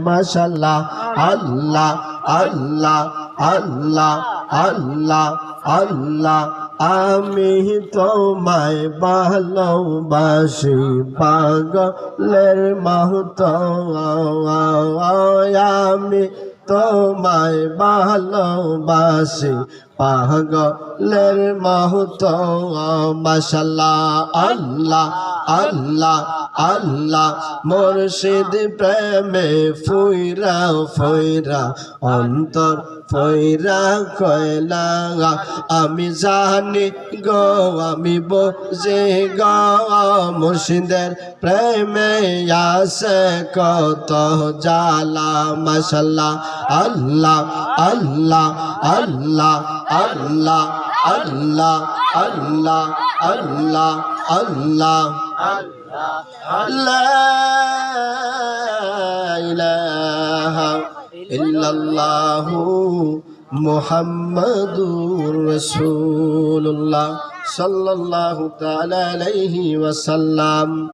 মাশাআল্লাহ আল্লাহ আল্লাহ আল্লাহ আল্লাহ আল্লাহ আমি তোমায় ভালোবাসি পাগলের মতো আমি তোমায় ভালোবাসি পাগলের মতো মাশাআল্লাহ আল্লাহ আল্লাহ আল্লাহ মুর্শিদ প্রেমে ফুইরা ফুইরা অন্তর ফুইরা কয়লা আমি জানি গো আমি বুঝি গো মুর্শিদের প্রেমে আসে কত জালা মাশাআল্লাহ আল্লাহ আল্লাহ আল্লাহ আল্লাহ আল্লাহ আল্লাহ আল্লাহ আল্লাহ লা ইলাহা ইল্লাল্লাহু মুহাম্মাদুর রাসূলুল্লাহ সাল্লাল্লাহু তাআলা আলাইহি ওয়াসাল্লাম।